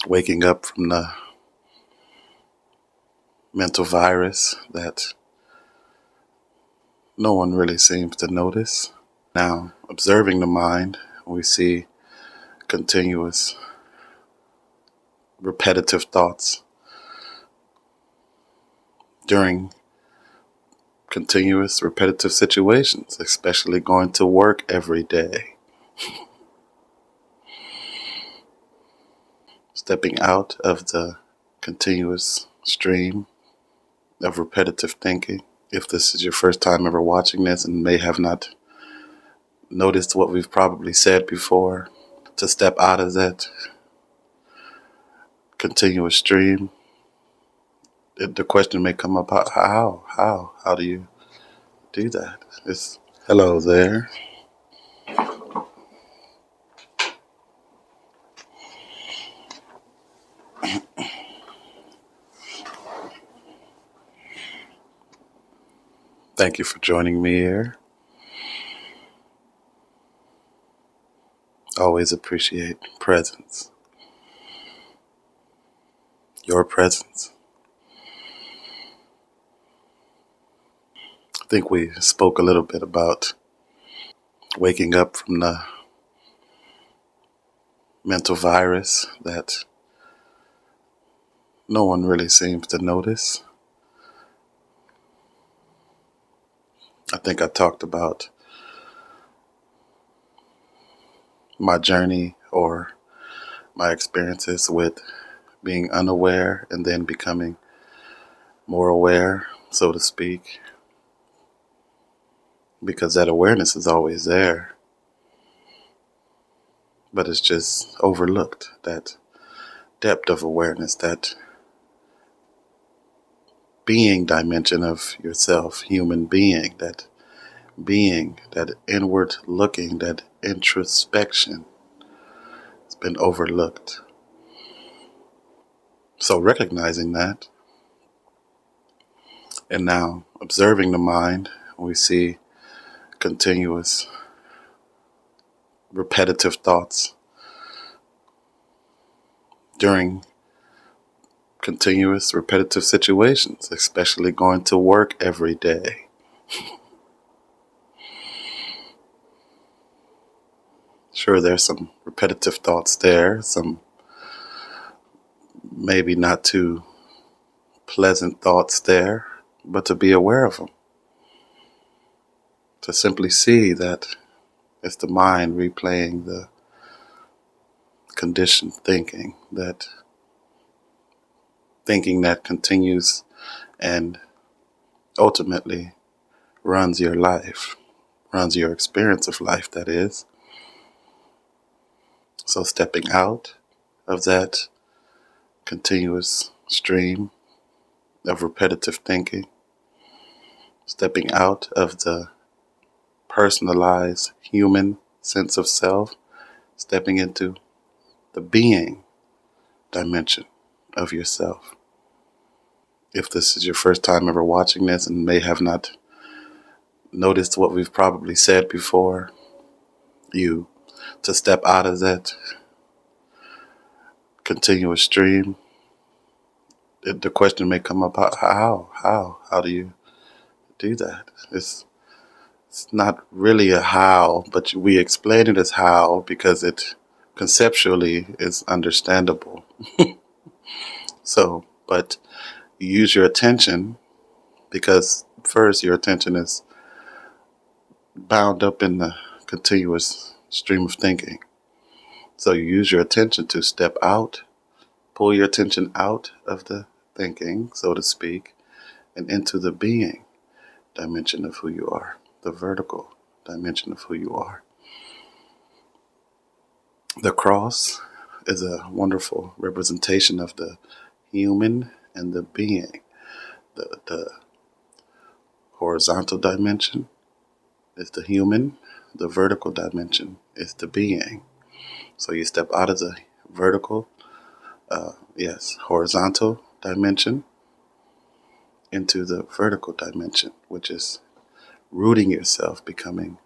waking up from the mental virus that no one really seems to notice. Now, observing the mind, we see continuous, repetitive thoughts during continuous, repetitive situations, especially going to work every day. Stepping out of the continuous stream of repetitive thinking. If this is your first time ever watching this and may have not noticed what we've probably said before, to step out of that continuous stream, the question may come up, how do you do that? It's hello there. Thank you for joining me here. Always appreciate presence. Your presence. I think we spoke a little bit about waking up from the mental virus that no one really seems to notice. I think I talked about my journey or my experiences with being unaware and then becoming more aware, so to speak, because that awareness is always there, but it's just overlooked. That depth of awareness, that being dimension of yourself, human being, that being, that inward looking, that introspection has been overlooked. So recognizing that, and now observing the mind, we see continuous, repetitive thoughts during continuous, repetitive situations, especially going to work every day. Sure, there's some repetitive thoughts there, some maybe not too pleasant thoughts there, but to be aware of them. To simply see that it's the mind replaying the conditioned thinking, that thinking that continues and ultimately runs your life, runs your experience of life, that is. So stepping out of that continuous stream of repetitive thinking, stepping out of the personalized human sense of self, stepping into the being dimension of yourself. If this is your first time ever watching this and may have not noticed what we've probably said before, to step out of that continuous stream, the question may come up, how do you do that? It's not really a how, but we explain it as how because it conceptually is understandable. So, but you use your attention because first your attention is bound up in the continuous stream of thinking. So you use your attention to step out, pull your attention out of the thinking, so to speak, and into the being dimension of who you are, the vertical dimension of who you are. The cross is a wonderful representation of the human and the being. The horizontal dimension is the human, the vertical dimension is the being. So you step out of the vertical, horizontal dimension into the vertical dimension, which is rooting yourself, becoming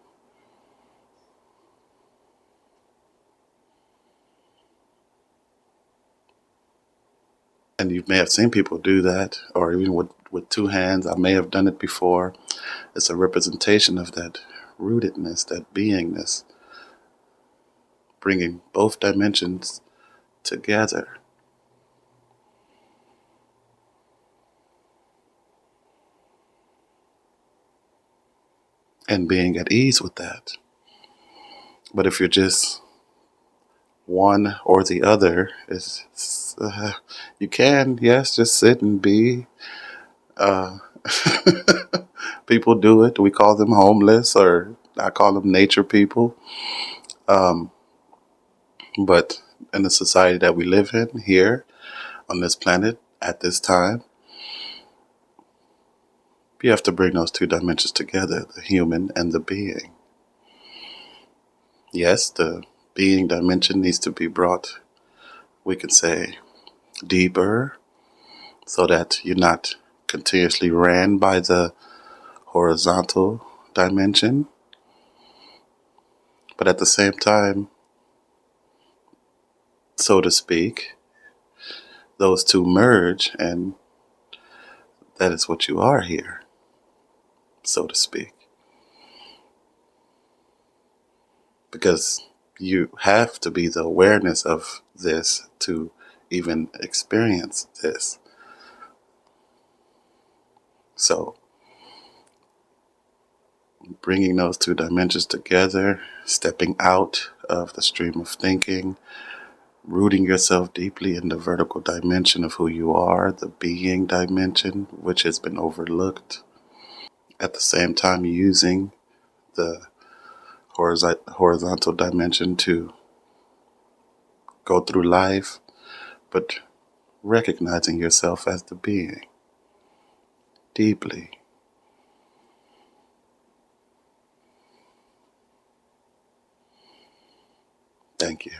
And you may have seen people do that, or even with two hands. I may have done it before. It's a representation of that rootedness, that beingness, bringing both dimensions together. And being at ease with that. But if you're just one or the other, you can, yes, just sit and be. Uh, People do it. We call them homeless, or I call them nature people. Um, but in the society that we live in here on this planet at this time, you have to bring those two dimensions together, the human and the being. Yes, the being dimension needs to be brought, we can say, deeper, so that you're not continuously ran by the horizontal dimension. But at the same time, so to speak, those two merge, and that is what you are here, so to speak. Because you have to be the awareness of this to even experience this. So, bringing those two dimensions together, stepping out of the stream of thinking, rooting yourself deeply in the vertical dimension of who you are, the being dimension, which has been overlooked. At the same time, using the horizontal dimension to go through life, but recognizing yourself as the being deeply. Thank you.